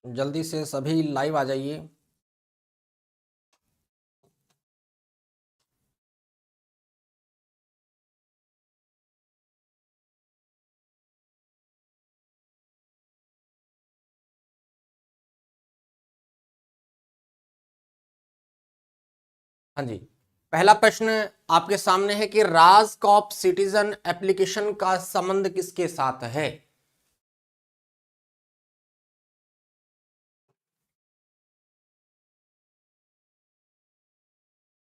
जल्दी से सभी लाइव आ जाइए। हाँ जी, पहला प्रश्न आपके सामने है कि राजकॉप सिटीजन एप्लीकेशन का संबंध किसके साथ है।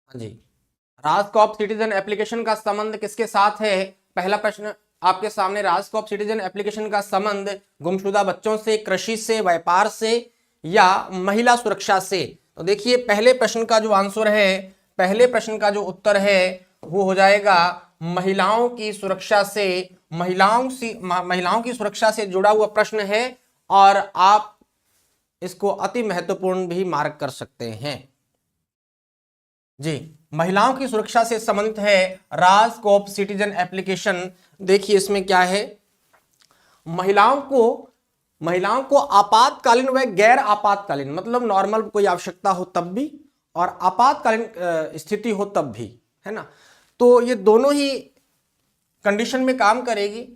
हाँ जी, राजकॉप सिटीजन एप्लीकेशन का संबंध किसके साथ है। पहला प्रश्न आपके सामने, राजकॉप सिटीजन एप्लीकेशन का संबंध गुमशुदा बच्चों से, कृषि से, व्यापार से या महिला सुरक्षा से। तो देखिए पहले प्रश्न का जो आंसर है, पहले प्रश्न का जो उत्तर है वो हो जाएगा महिलाओं की सुरक्षा से। महिलाओं की सुरक्षा से जुड़ा हुआ प्रश्न है और आप इसको अति महत्वपूर्ण भी मार्क कर सकते हैं। जी, महिलाओं की सुरक्षा से संबंधित है राजकॉप सिटीजन एप्लीकेशन। देखिए इसमें क्या है, महिलाओं को आपातकालीन व गैर आपातकालीन, मतलब नॉर्मल कोई आवश्यकता हो तब भी और आपातकालीन स्थिति हो तब भी, है ना। तो ये दोनों ही कंडीशन में काम करेगी,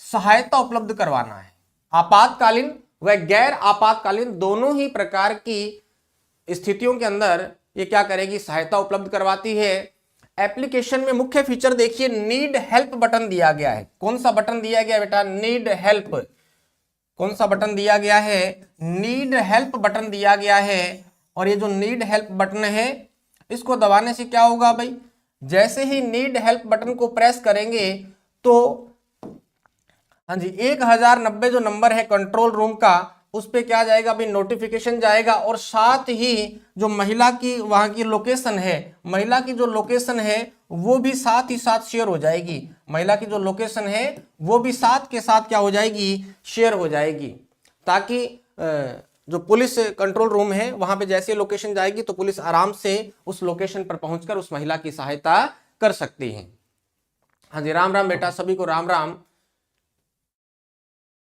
सहायता उपलब्ध करवाना है। आपातकालीन व गैर आपातकालीन दोनों ही प्रकार की स्थितियों के अंदर ये क्या करेगी, सहायता उपलब्ध करवाती है। एप्लीकेशन में मुख्य फीचर देखिए, नीड हेल्प बटन दिया गया है। कौन सा बटन दिया गया बेटा, नीड हेल्प। कौन सा बटन दिया गया है, नीड हेल्प बटन दिया गया है। और ये जो नीड हेल्प बटन है, इसको दबाने से क्या होगा भाई, जैसे ही नीड हेल्प बटन को प्रेस करेंगे तो हाँ जी 1090 जो नंबर है कंट्रोल रूम का, उस पे क्या जाएगा भाई, नोटिफिकेशन जाएगा। और साथ ही जो महिला की वहां की लोकेशन है, महिला की जो लोकेशन है वो भी साथ ही साथ शेयर हो जाएगी। महिला की जो लोकेशन है वो भी साथ के साथ क्या हो जाएगी, शेयर हो जाएगी, ताकि जो पुलिस कंट्रोल रूम है वहां पे जैसे लोकेशन जाएगी तो पुलिस आराम से उस लोकेशन पर पहुंचकर उस महिला की सहायता कर सकती है। हाँ जी, राम राम बेटा, सभी को राम राम।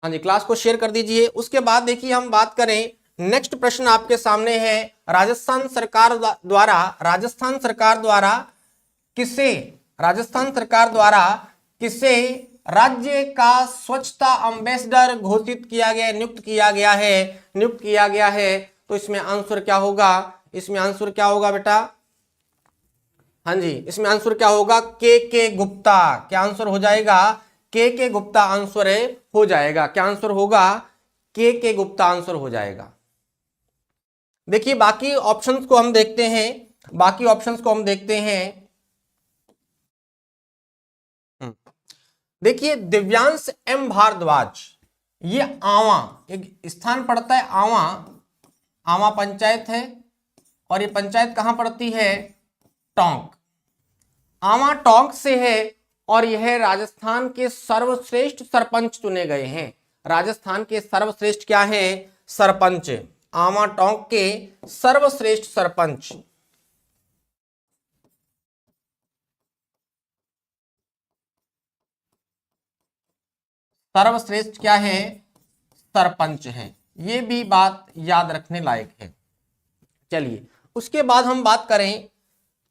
हाँ जी, क्लास को शेयर कर दीजिए। उसके बाद देखिए हम बात करें, नेक्स्ट प्रश्न आपके सामने है, राजस्थान सरकार द्वारा किसे राज्य का स्वच्छता एम्बेसडर घोषित किया गया, नियुक्त किया गया है। तो इसमें आंसर क्या होगा, बेटा, हाँ जी इसमें आंसर क्या होगा, के गुप्ता। क्या आंसर हो जाएगा, के गुप्ता आंसर हो जाएगा। क्या आंसर होगा, के गुप्ता आंसर हो जाएगा। देखिए बाकी ऑप्शंस को हम देखते हैं, देखिए दिव्यांश एम भारद्वाज, ये आवा एक स्थान पड़ता है, आवा पंचायत है। और ये पंचायत कहां पड़ती है, टोंक, आवा टोंक से है। और यह राजस्थान के सर्वश्रेष्ठ सरपंच चुने गए हैं। राजस्थान के सर्वश्रेष्ठ क्या है, सरपंच, आवा टोंक के सर्वश्रेष्ठ सरपंच। सर्वश्रेष्ठ क्या है, सरपंच है। ये भी बात याद रखने लायक है। चलिए उसके बाद हम बात करें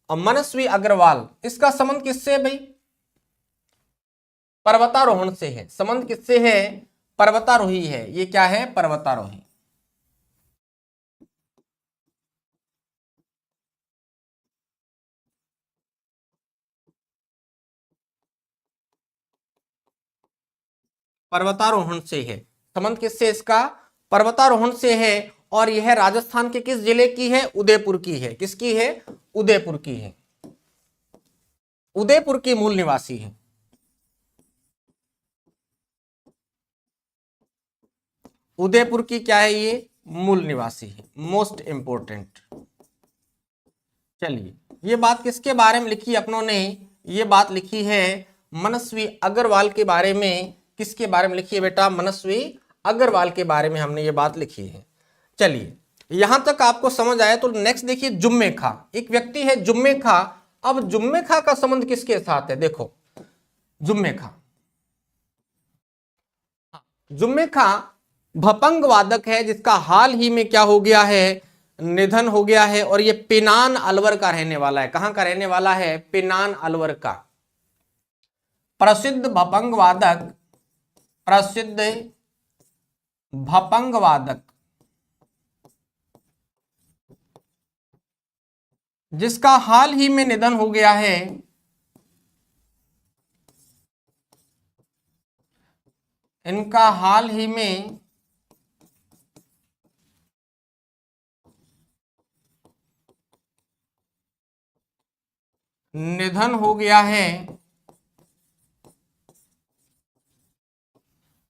मनस्वी अग्रवाल, इसका संबंध किससे है भाई, पर्वतारोहण से है। संबंध किससे है, पर्वतारोही है। ये क्या है, पर्वतारोही। पर्वतारोहण से है, संबंध किससे इसका, पर्वतारोहण से है। और यह राजस्थान के किस जिले की है, उदयपुर की है। किसकी है, उदयपुर की है, उदयपुर की मूल निवासी है। उदयपुर की क्या है, ये मूल निवासी है, मोस्ट इंपोर्टेंट। चलिए ये बात किसके बारे में लिखी अपनों ने, ये बात लिखी है मनस्वी अग्रवाल के बारे में। किसके बारे में लिखी है बेटा, मनस्वी अग्रवाल के बारे में हमने ये बात लिखी है। चलिए यहां तक आपको समझ आया। तो नेक्स्ट देखिए, जुम्मे खां, एक व्यक्ति है जुम्मे खां। अब जुम्मे खां का संबंध किसके साथ है, देखो जुम्मे खां, जुम्मे खां भपंग वादक है जिसका हाल ही में क्या हो गया है, निधन हो गया है, और ये पिनान अलवर का रहने वाला है। कहां का रहने वाला है, पिनान अलवर का। प्रसिद्ध भपंग वादक, प्रसिद्ध भपंग वादक जिसका हाल ही में निधन हो गया है, इनका हाल ही में निधन हो गया है,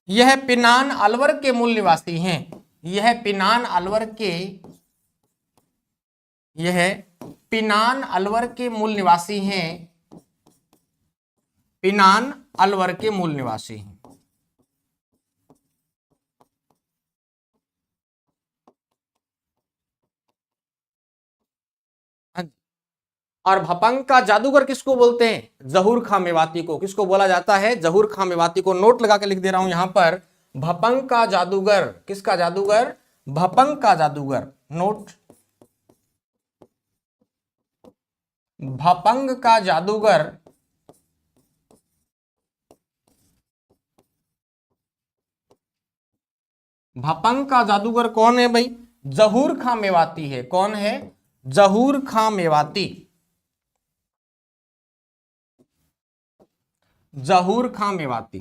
यह पिनान अलवर के मूल निवासी हैं। यह पिनान अलवर के, यह पिनान अलवर के मूल निवासी हैं, पिनान अलवर के मूल निवासी हैं। और भपंग का जादूगर किसको बोलते हैं, जहूर खां मेवाती को। किसको बोला जाता है, जहूर खां मेवाती को। नोट लगा के लिख दे रहा हूं यहां पर, भपंग का जादूगर, किसका जादूगर, भपंग का जादूगर। नोट, भपंग का जादूगर भपंग का जादूगर कौन है भाई, जहूर खां मेवाती है। कौन है, जहूर खां मेवाती, जहूर खां मेवाती।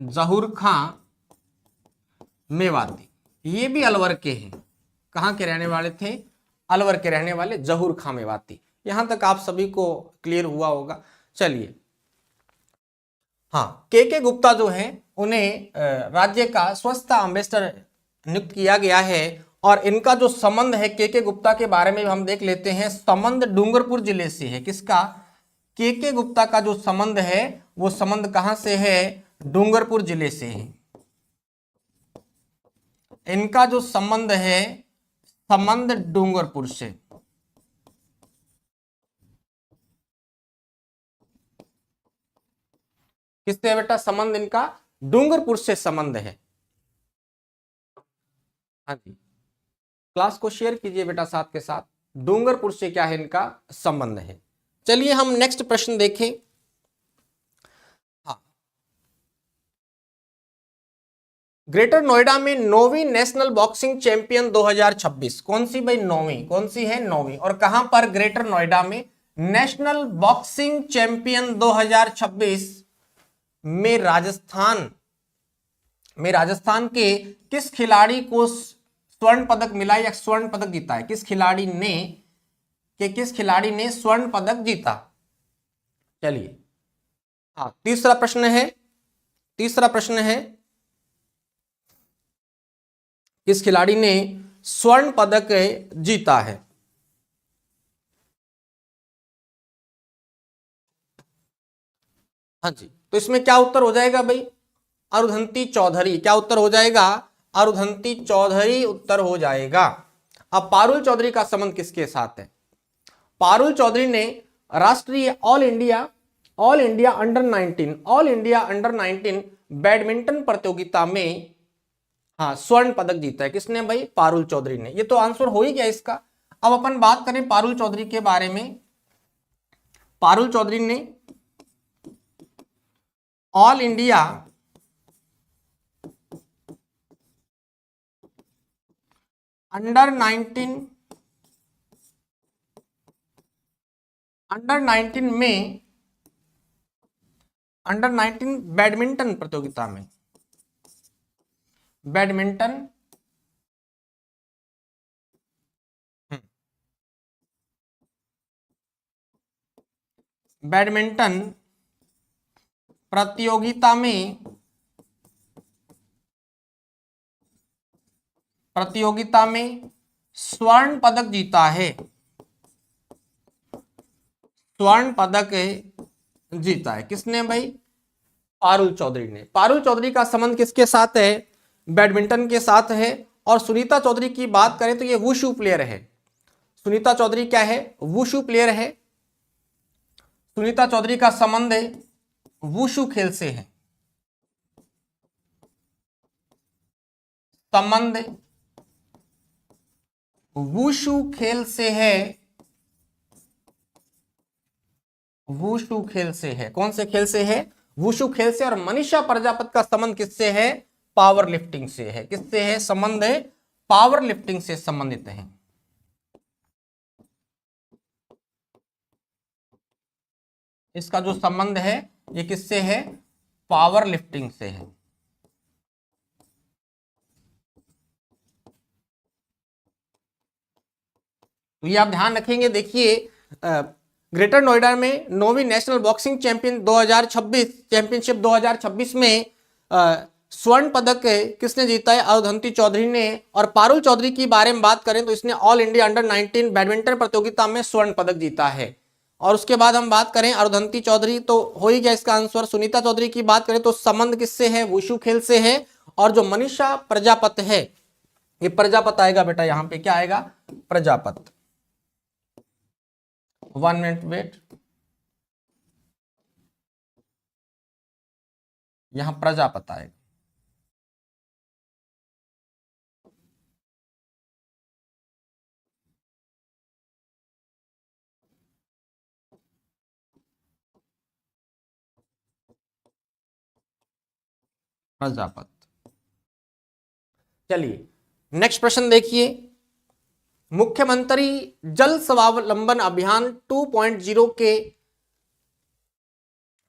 जहूर खां मेवाती, ये भी अलवर के हैं। कहां के रहने वाले थे, अलवर के रहने वाले जहूर खां मेवाती। यहां तक आप सभी को क्लियर हुआ होगा। चलिए, हाँ, के गुप्ता जो है उन्हें राज्य का स्वच्छता एम्बेसडर नियुक्त किया गया है। और इनका जो संबंध है के गुप्ता के बारे में हम देख लेते हैं। संबंध डूंगरपुर जिले से है। किसका, के गुप्ता का जो संबंध है वो संबंध कहां से है, डूंगरपुर जिले से है। इनका जो संबंध है, संबंध डूंगरपुर से। किससे है बेटा, संबंध इनका डूंगरपुर से संबंध है। हाँ जी, क्लास को शेयर कीजिए बेटा साथ के साथ। डूंगरपुर से क्या है, इनका संबंध है। चलिए हम नेक्स्ट प्रश्न देखें। हाँ, ग्रेटर नोएडा में 9वीं नेशनल बॉक्सिंग चैंपियन 2026 कौन सी भाई, 9वीं, कौन सी है, 9वीं। और कहां पर, ग्रेटर नोएडा में नेशनल बॉक्सिंग चैंपियन 2026 में राजस्थान के किस खिलाड़ी को स्वर्ण पदक मिला या स्वर्ण पदक जीता है। किस खिलाड़ी ने स्वर्ण पदक जीता। चलिए, हाँ, तीसरा प्रश्न है किस खिलाड़ी ने स्वर्ण पदक जीता है। हाँ जी, तो इसमें क्या उत्तर हो जाएगा भाई, अरुधंती चौधरी। क्या उत्तर हो जाएगा, अरुधंती चौधरी उत्तर हो जाएगा। अब पारुल चौधरी का संबंध किसके साथ है। पारुल चौधरी ने राष्ट्रीय ऑल इंडिया अंडर 19 बैडमिंटन प्रतियोगिता में, हाँ, स्वर्ण पदक जीता है। किसने भाई, पारुल चौधरी ने। ये तो आंसर हो ही गया इसका। अब अपन बात करें पारुल चौधरी के बारे में। पारुल चौधरी ने ऑल इंडिया अंडर 19 बैडमिंटन प्रतियोगिता में, बैडमिंटन प्रतियोगिता में स्वर्ण पदक जीता है। स्वर्ण पदक जीता है किसने भाई, पारुल चौधरी ने। पारुल चौधरी का संबंध किसके साथ है, बैडमिंटन के साथ है। और सुनीता चौधरी की बात करें तो ये वुशु प्लेयर है। सुनीता चौधरी क्या है, वुशु प्लेयर है। सुनीता चौधरी का संबंध वुशु खेल से है। संबंध वुशु खेल से है। वुशु खेल से है। कौन से खेल से है? वुशु खेल से। और मनीषा प्रजापति का संबंध किससे है? पावर लिफ्टिंग से है। किससे है संबंध? पावर लिफ्टिंग से संबंधित है। इसका जो संबंध है ये किससे है? पावर लिफ्टिंग से है। तो ये आप ध्यान रखेंगे। देखिए ग्रेटर नोएडा में 9वीं नेशनल बॉक्सिंग चैंपियनशिप 2026 में स्वर्ण पदक किसने जीता है? अरुंधति चौधरी ने। और पारुल चौधरी की बारे में बात करें तो इसने ऑल इंडिया अंडर 19 बैडमिंटन प्रतियोगिता में स्वर्ण पदक जीता है। और उसके बाद हम बात करें अरुंधति चौधरी तो हो ही गया इसका आंसर। सुनीता चौधरी की बात करें तो संबंध किससे है? वुशु खेल से है। और जो मनीषा प्रजापति है, ये प्रजापति आएगा बेटा, यहां पे क्या आएगा? प्रजापति। 1 मिनट वेट, यहां प्रजापति आएगा। प्रजापति। चलिए नेक्स्ट प्रश्न देखिए। मुख्यमंत्री जल स्वावलंबन अभियान 2.0 के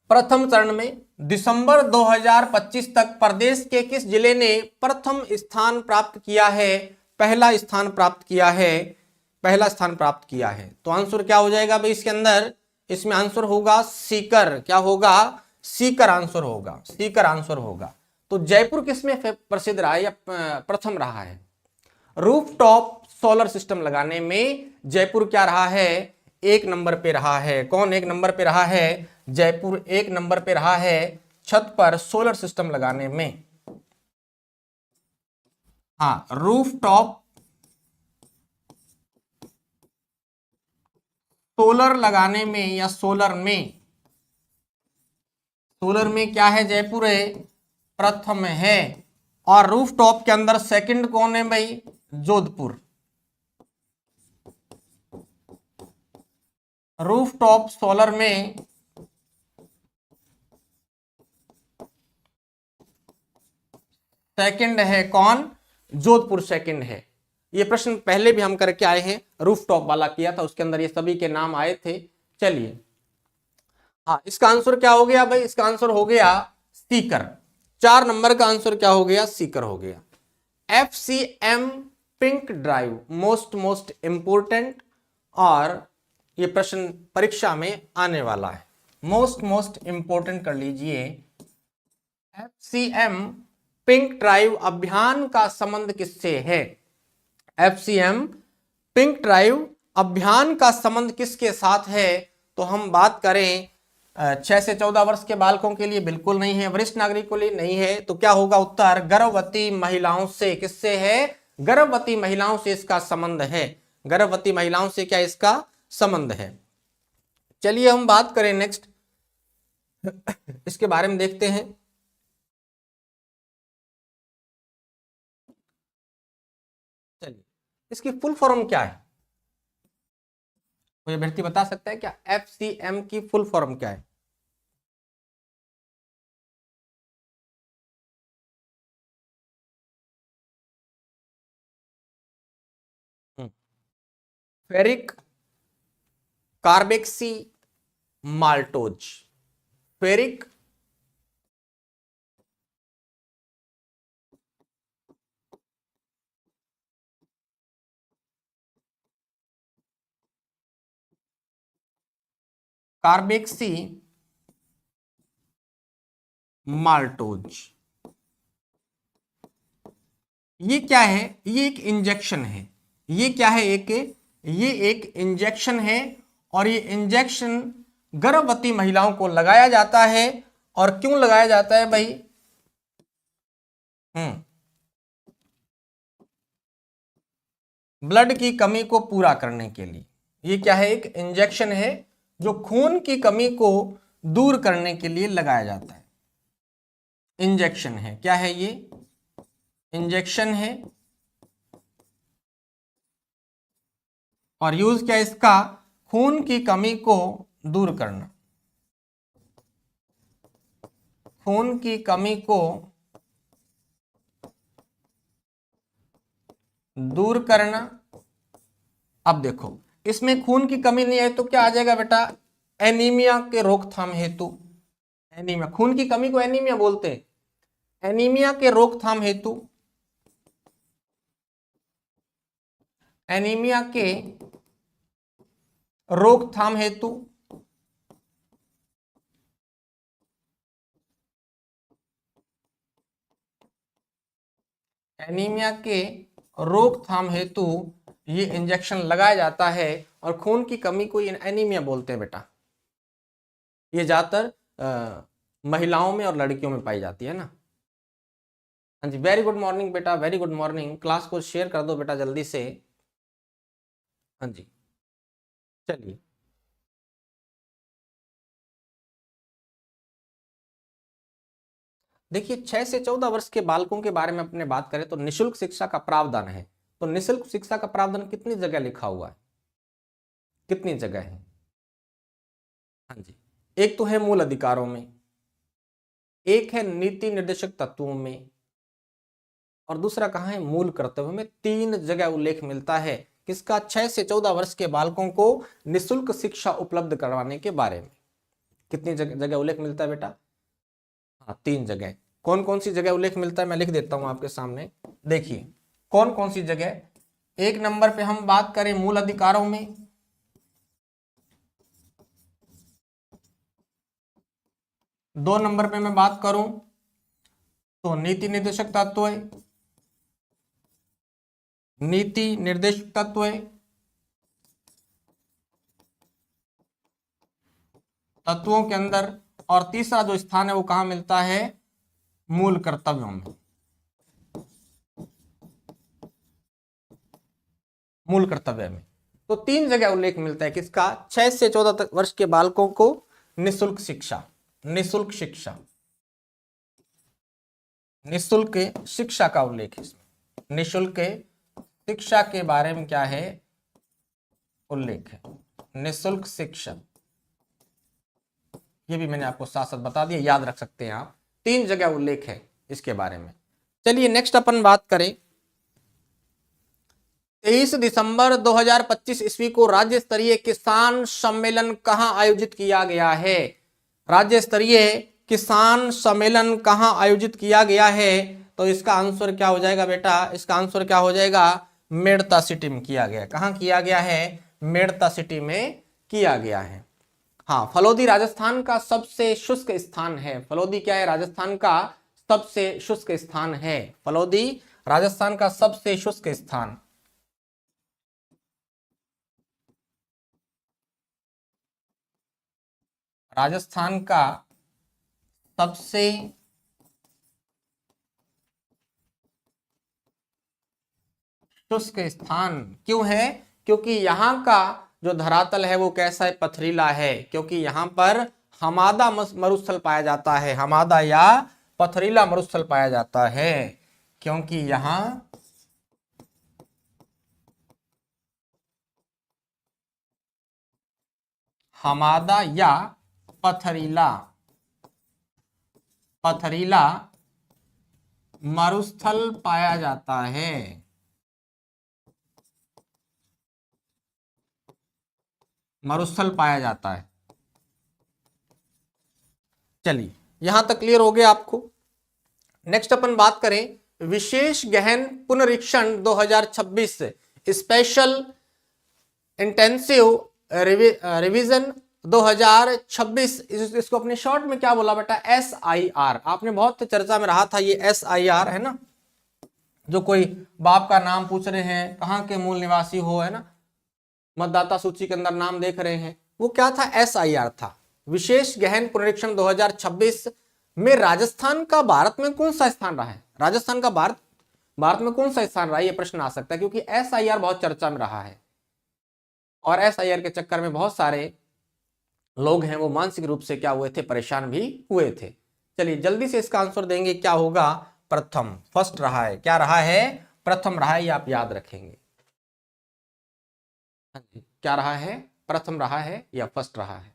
प्रथम चरण में दिसंबर 2025 तक प्रदेश के किस जिले ने प्रथम स्थान प्राप्त किया है? पहला स्थान प्राप्त किया है। पहला स्थान प्राप्त किया है। तो आंसर क्या हो जाएगा भाई इसके अंदर? इसमें आंसर होगा सीकर। क्या होगा? सीकर आंसर होगा। सीकर आंसर होगा। तो जयपुर किसमें प्रसिद्ध रहा है या प्रथम रहा है? रूफटॉप सोलर सिस्टम लगाने में जयपुर क्या रहा है? 1 नंबर पे रहा है। कौन 1 नंबर पे रहा है? जयपुर 1 नंबर पे रहा है छत पर सोलर सिस्टम लगाने में। हाँ, रूफटॉप सोलर लगाने में या सोलर में क्या है? जयपुर है प्रथम है। और रूफटॉप के अंदर सेकंड कौन है भाई? जोधपुर। रूफटॉप सोलर में सेकंड है कौन? जोधपुर सेकंड है। ये प्रश्न पहले भी हम करके आए हैं, रूफटॉप वाला किया था, उसके अंदर ये सभी के नाम आए थे। चलिए हाँ, इसका आंसर क्या हो गया भाई? इसका आंसर हो गया सीकर। 4 नंबर का आंसर क्या हो गया? सीकर हो गया। FCM pink drive most important, और ये प्रश्न परीक्षा में आने वाला है। मोस्ट इंपोर्टेंट कर लीजिए। FCM पिंक ड्राइव अभियान का संबंध किससे है? FCM पिंक ड्राइव अभियान का संबंध किसके साथ है? तो हम बात करें 6 से 14 वर्ष के बालकों के लिए बिल्कुल नहीं है, वरिष्ठ नागरिकों के लिए नहीं है। तो क्या होगा उत्तर? गर्भवती महिलाओं से। किससे है? गर्भवती महिलाओं से इसका संबंध है। गर्भवती महिलाओं से क्या इसका संबंध है? चलिए हम बात करें नेक्स्ट, इसके बारे में देखते हैं। चलिए इसकी फुल फॉर्म क्या है? कोई अभ्यर्थी बता सकता है क्या FCM की फुल फॉर्म क्या है? Ferric carboxymaltose. Ferric carboxymaltose. ये क्या है? ये एक इंजेक्शन है। ये क्या है? ये एक इंजेक्शन है। और ये इंजेक्शन गर्भवती महिलाओं को लगाया जाता है। और क्यों लगाया जाता है भाई? ब्लड की कमी को पूरा करने के लिए। ये क्या है? एक इंजेक्शन है जो खून की कमी को दूर करने के लिए लगाया जाता है। इंजेक्शन है, क्या है ये? इंजेक्शन है। और यूज क्या है इसका? खून की कमी को दूर करना, खून की कमी को दूर करना। अब देखो, इसमें खून की कमी नहीं है तो क्या आ जाएगा बेटा? एनीमिया के रोकथाम हेतु। एनीमिया, खून की कमी को एनीमिया बोलते हैं। एनीमिया के रोकथाम हेतु, एनीमिया के रोकथाम हेतु एनीमिया के रोकथाम हेतु ये इंजेक्शन लगाया जाता है। और खून की कमी को एनीमिया बोलते हैं बेटा। ये ज्यादातर महिलाओं में और लड़कियों में पाई जाती है ना। हाँ जी, वेरी गुड मॉर्निंग बेटा, वेरी गुड मॉर्निंग। क्लास को शेयर कर दो बेटा जल्दी से। हाँ जी, चलिए। देखिए, 6 से 14 वर्ष के बालकों के बारे में अपने बात करें तो निशुल्क शिक्षा का प्रावधान है। तो निशुल्क शिक्षा का प्रावधान कितनी जगह लिखा हुआ है? कितनी जगह है? हाँ जी, एक तो है मूल अधिकारों में, एक है नीति निर्देशक तत्वों में, और दूसरा कहाँ है? मूल कर्तव्य में। 3 जगह उल्लेख मिलता है किसका? 6 से 14 वर्ष के बालकों को निशुल्क शिक्षा उपलब्ध करवाने के बारे में। कितनी जगह उल्लेख मिलता है बेटा? हाँ, 3 जगह। कौन कौन सी जगह उल्लेख मिलता है मैं लिख देता हूं आपके सामने। देखिए कौन कौन सी जगह। 1 नंबर पे हम बात करें मूल अधिकारों में, 2 नंबर पे मैं बात करूं तो नीति निर्देशक तत्व, नीति निर्देशक तत्व, तत्वों के अंदर। और तीसरा जो स्थान है वो कहां मिलता है? मूल कर्तव्यों में, मूल कर्तव्य में। तो 3 जगह उल्लेख मिलता है किसका? 6 से 14 वर्ष के बालकों को निशुल्क शिक्षा, निशुल्क शिक्षा, निशुल्क शिक्षा का उल्लेख है इसमें। निशुल्क शिक्षा के बारे में क्या है? उल्लेख है, निशुल्क शिक्षा। ये भी मैंने आपको साथ साथ बता दिया, याद रख सकते हैं आप। 3 जगह उल्लेख है इसके बारे में। चलिए नेक्स्ट अपन बात करें। 23 दिसंबर 2025 ईस्वी को राज्य स्तरीय किसान सम्मेलन कहां आयोजित किया गया है? राज्य स्तरीय किसान सम्मेलन कहां आयोजित किया गया है? तो इसका आंसर क्या हो जाएगा बेटा? इसका आंसर क्या हो जाएगा? मेड़ता सिटी में किया गया। कहां किया गया है? मेड़ता सिटी में किया गया है। हाँ, फलोदी राजस्थान का सबसे शुष्क स्थान है। फलोदी क्या है? राजस्थान का सबसे शुष्क स्थान है। फलोदी राजस्थान का सबसे शुष्क स्थान। राजस्थान का सबसे शुष्क स्थान क्यों है? क्योंकि यहाँ का जो धरातल है वो कैसा है? पथरीला है। क्योंकि यहाँ पर हमादा मरुस्थल पाया जाता है, हमादा या पथरीला मरुस्थल पाया जाता है। क्योंकि यहाँ हमादा या पथरीला, पथरीला मरुस्थल पाया जाता है। मरुस्थल पाया जाता है। चलिए यहां तक क्लियर हो गया आपको। नेक्स्ट अपन बात करें विशेष गहन पुनरीक्षण 2026 स्पेशल इंटेंसिव रिवीजन 2026। इसको अपने शॉर्ट में क्या बोला बेटा? SIR। आपने बहुत चर्चा में रहा था ये SIR, है ना। जो कोई बाप का नाम पूछ रहे हैं, कहाँ के मूल निवासी हो, है ना, मतदाता सूची के अंदर नाम देख रहे हैं, वो क्या था? SIR था। विशेष गहन पुनरीक्षण 2026 में राजस्थान का भारत में कौन सा स्थान रहा है? राजस्थान का भारत में कौन सा स्थान रहा है? ये प्रश्न आ सकता है क्योंकि SIR बहुत चर्चा में रहा है और SIR के चक्कर में बहुत सारे लोग हैं वो मानसिक रूप से क्या हुए थे, परेशान भी हुए थे। चलिए जल्दी से इसका आंसर देंगे, क्या होगा, प्रथम, फर्स्ट रहा है, क्या रहा है, प्रथम रहा है, ये आप याद रखेंगे। क्या रहा है, प्रथम रहा है या फर्स्ट रहा है।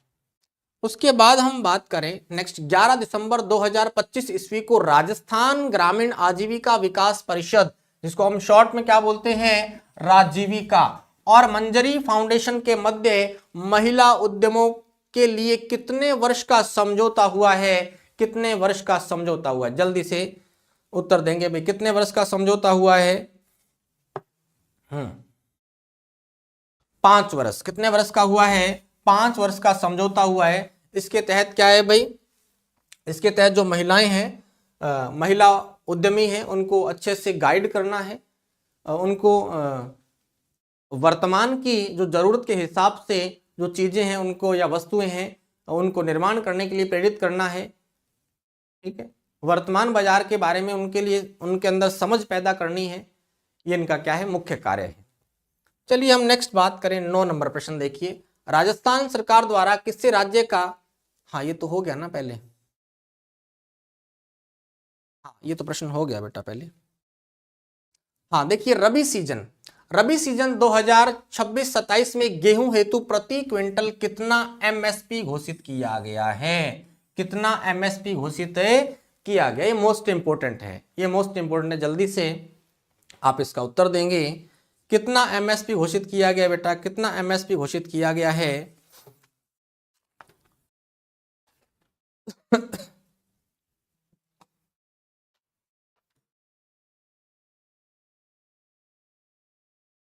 उसके बाद हम बात करें नेक्स्ट, 11 दिसंबर 2025 ईस्वी को राजस्थान ग्रामीण आजीविका विकास परिषद, जिसको हम शॉर्ट में क्या बोलते हैं, राजीविका, और मंजरी फाउंडेशन के मध्य महिला उद्यमों के लिए कितने वर्ष का समझौता हुआ है, कितने वर्ष का समझौता हुआ है, जल्दी से उत्तर देंगे भाई, कितने वर्ष का समझौता हुआ है। 5 वर्ष, कितने वर्ष का हुआ है, 5 वर्ष का समझौता हुआ है। इसके तहत क्या है भाई, इसके तहत जो महिलाएं हैं, महिला उद्यमी हैं, उनको अच्छे से गाइड करना है, उनको वर्तमान की जो जरूरत के हिसाब से जो चीजें हैं उनको, या वस्तुएं हैं उनको निर्माण करने के लिए प्रेरित करना है। ठीक है, वर्तमान बाजार के बारे में उनके लिए, उनके अंदर समझ पैदा करनी है, ये इनका क्या है, मुख्य कार्य है। चलिए हम नेक्स्ट बात करें, 9 नंबर प्रश्न देखिए, राजस्थान सरकार द्वारा किससे राज्य का, हाँ ये तो हो गया ना पहले, हाँ ये तो प्रश्न हो गया बेटा पहले। हाँ देखिए, रबी सीजन, रबी सीजन 2026-27 में गेहूं हेतु प्रति क्विंटल कितना एमएसपी घोषित किया गया है, कितना एमएसपी घोषित किया गया, ये मोस्ट इंपोर्टेंट है, ये मोस्ट इंपोर्टेंट है, जल्दी से आप इसका उत्तर देंगे, कितना एमएसपी घोषित किया गया बेटा, कितना एमएसपी घोषित किया गया है।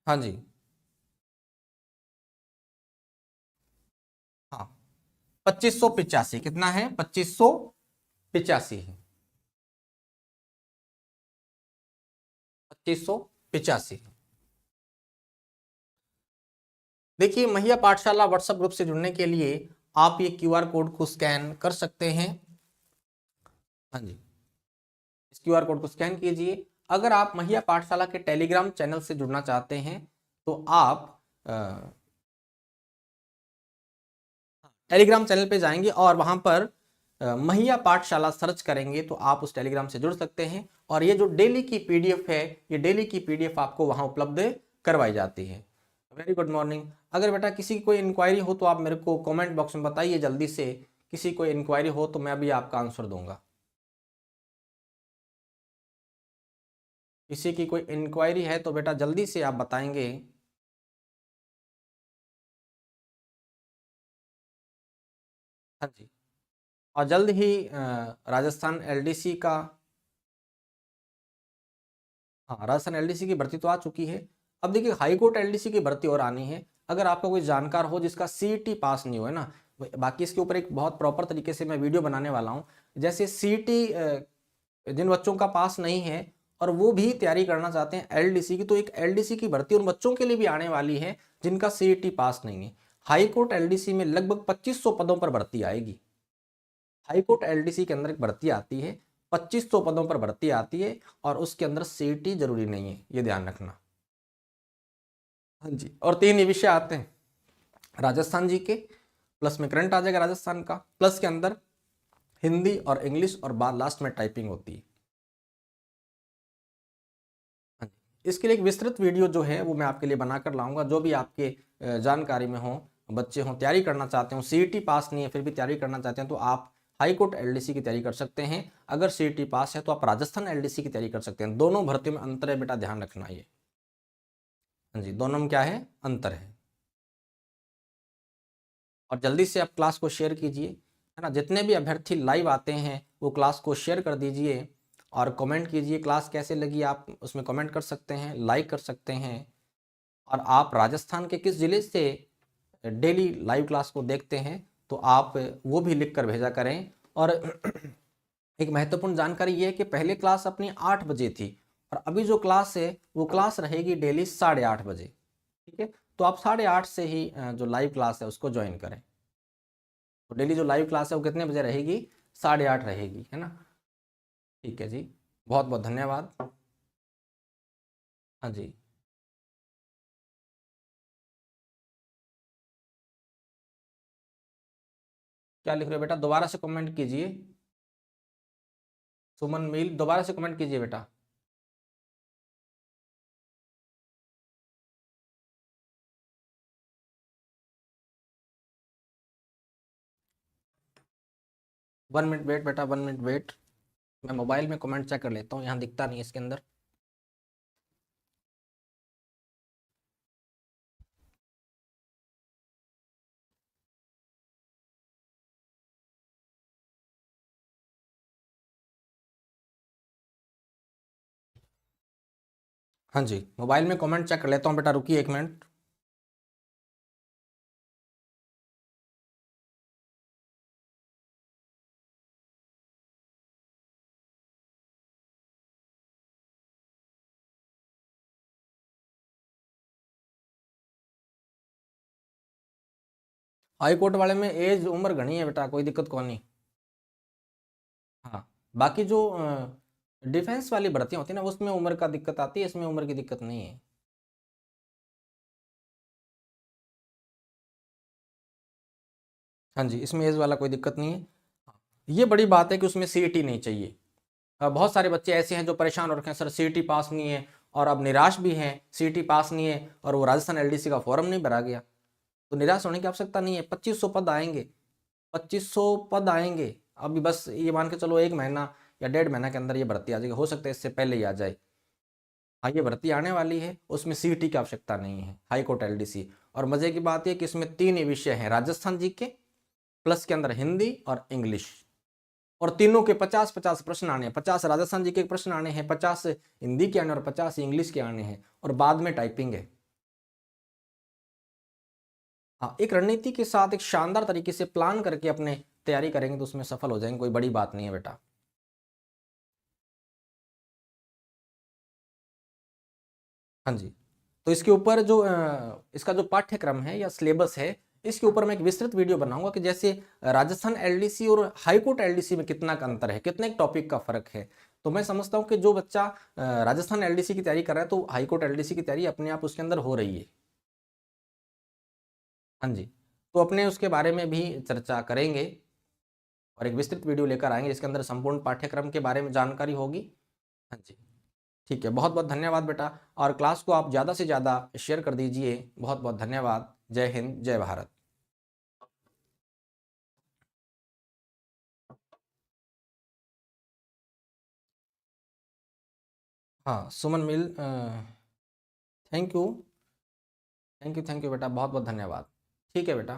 हाँ जी, हाँ 2585, कितना है, 2585 है, 2585। देखिए महिला पाठशाला व्हाट्सएप ग्रुप से जुड़ने के लिए आप ये क्यूआर कोड को स्कैन कर सकते हैं। हाँ जी, इस क्यूआर कोड को स्कैन कीजिए। अगर आप महिला पाठशाला के टेलीग्राम चैनल से जुड़ना चाहते हैं तो आप टेलीग्राम चैनल पे जाएंगे और वहां पर महिला पाठशाला सर्च करेंगे तो आप उस टेलीग्राम से जुड़ सकते हैं, और ये जो डेली की पीडीएफ है, ये डेली की पीडीएफ आपको वहां उपलब्ध करवाई जाती है। Very good morning. अगर बेटा किसी की कोई इंक्वायरी हो तो आप मेरे को कमेंट बॉक्स में बताइए जल्दी से, किसी कोई इंक्वायरी हो तो मैं अभी आपका आंसर दूंगा। किसी की कोई इंक्वायरी है तो बेटा जल्दी से आप बताएंगे। हाँ जी, और जल्द ही राजस्थान एलडीसी का, हाँ राजस्थान एलडीसी की भर्ती तो आ चुकी है। अब देखिए हाई कोर्ट एलडीसी की भर्ती और आनी है। अगर आपका कोई जानकार हो जिसका सीईटी पास नहीं हुआ है ना, बाकी इसके ऊपर एक बहुत प्रॉपर तरीके से मैं वीडियो बनाने वाला हूँ। जैसे सीईटी जिन बच्चों का पास नहीं है और वो भी तैयारी करना चाहते हैं एलडीसी की, तो एक एलडीसी की भर्ती उन बच्चों के लिए भी आने वाली है जिनका सीईटी पास नहीं है। हाई कोर्ट एलडीसी में लगभग 2500 पदों पर भर्ती आएगी। हाई कोर्ट एलडीसी के अंदर एक भर्ती आती है, 2500 पदों पर भर्ती आती है, और उसके अंदर सीईटी जरूरी नहीं है, ये ध्यान रखना। हाँ जी, और 3 ही विषय आते हैं राजस्थान जी के, प्लस में करंट आ जाएगा राजस्थान का, प्लस के अंदर हिंदी और इंग्लिश, और बाद लास्ट में टाइपिंग होती है। हाँ जी, इसके लिए एक विस्तृत वीडियो जो है वो मैं आपके लिए बनाकर लाऊंगा। जो भी आपके जानकारी में हो, बच्चे हों, तैयारी करना चाहते हो, सीईटी पास नहीं है फिर भी तैयारी करना चाहते हैं, तो आप हाई कोर्ट एलडीसी की तैयारी कर सकते हैं। अगर सीईटी पास है तो आप राजस्थान एलडीसी की तैयारी कर सकते हैं। दोनों भर्तियों में अंतर है बेटा, ध्यान रखना ये। हाँ जी, दोनों में क्या है, अंतर है। और जल्दी से आप क्लास को शेयर कीजिए, है ना, जितने भी अभ्यर्थी लाइव आते हैं वो क्लास को शेयर कर दीजिए, और कमेंट कीजिए क्लास कैसे लगी, आप उसमें कमेंट कर सकते हैं, लाइक कर सकते हैं। और आप राजस्थान के किस जिले से डेली लाइव क्लास को देखते हैं तो आप वो भी लिख कर भेजा करें। और एक महत्वपूर्ण जानकारी ये है कि पहले क्लास अपनी 8 बजे थी, और अभी जो क्लास है वो क्लास रहेगी डेली 8:30 बजे। ठीक है, तो आप 8:30 से ही जो लाइव क्लास है उसको ज्वाइन करें। तो डेली जो लाइव क्लास है वो कितने बजे रहेगी, 8:30 रहेगी, है ना। ठीक है जी, बहुत बहुत धन्यवाद। हाँ जी। क्या लिख रहे हो बेटा? दोबारा से कमेंट कीजिए। सुमन मील, दोबारा से कमेंट कीजिए बेटा। वन मिनट वेट बेटा, 1 मिनट वेट। मैं मोबाइल में कमेंट चेक कर लेता हूँ, यहाँ दिखता नहीं है इसके अंदर। हाँ जी, मोबाइल में कमेंट चेक कर लेता हूँ बेटा, रुकिए 1 मिनट। हाई कोर्ट वाले में एज उम्र घनी है बेटा, कोई दिक्कत कौन नहीं। हाँ, बाकी जो डिफेंस वाली भर्तियां होती है ना, उसमें उम्र का दिक्कत आती है, इसमें उम्र की दिक्कत नहीं है। हाँ जी, इसमें एज वाला कोई दिक्कत नहीं है। ये बड़ी बात है कि उसमें सीईटी नहीं चाहिए। बहुत सारे बच्चे ऐसे हैं जो परेशान हो रखे हैं, सर सीईटी पास नहीं है, और अब निराश भी हैं, सीईटी पास नहीं है और वो राजस्थान एलडीसी का फॉर्म नहीं भरा गया। तो निराश होने की आवश्यकता नहीं है, 2500 पद आएंगे, 2500 पद आएंगे। अभी बस ये मान के चलो 1 महीना या 1.5 महीना के अंदर ये भर्ती आ जाएगी, हो सकता है इससे पहले ही आ जाए। हाँ, ये भर्ती आने वाली है, उसमें सीईटी की आवश्यकता नहीं है, हाई कोर्ट एलडीसी। और मजे की बात यह कि इसमें 3 ही विषय हैं, राजस्थान जी के प्लस के अंदर हिंदी और इंग्लिश, और तीनों के 50-50 प्रश्न आने हैं। 50 राजस्थान जी के प्रश्न आने हैं, 50 हिंदी के आने और 50 इंग्लिश के आने हैं, और बाद में टाइपिंग है। हाँ, एक रणनीति के साथ एक शानदार तरीके से प्लान करके अपने तैयारी करेंगे तो उसमें सफल हो जाएंगे, कोई बड़ी बात नहीं है बेटा। हाँ जी, तो इसके ऊपर जो इसका जो पाठ्यक्रम है या सिलेबस है, इसके ऊपर मैं एक विस्तृत वीडियो बनाऊंगा कि जैसे राजस्थान एलडीसी और हाईकोर्ट एलडीसी में कितना का अंतर है, कितने टॉपिक का फर्क है। तो मैं समझता हूँ कि जो बच्चा राजस्थान एलडीसी की तैयारी कर रहा है तो हाईकोर्ट एलडीसी की तैयारी अपने आप उसके अंदर हो रही है। हाँ जी, तो अपने उसके बारे में भी चर्चा करेंगे और एक विस्तृत वीडियो लेकर आएंगे जिसके अंदर संपूर्ण पाठ्यक्रम के बारे में जानकारी होगी। हाँ जी, ठीक है, बहुत बहुत धन्यवाद बेटा, और क्लास को आप ज़्यादा से ज़्यादा शेयर कर दीजिए। बहुत बहुत धन्यवाद। जय हिंद, जय भारत। हाँ, सुमन मिल, thank you, thank you, thank you बेटा, बहुत बहुत धन्यवाद। ठीक है बेटा।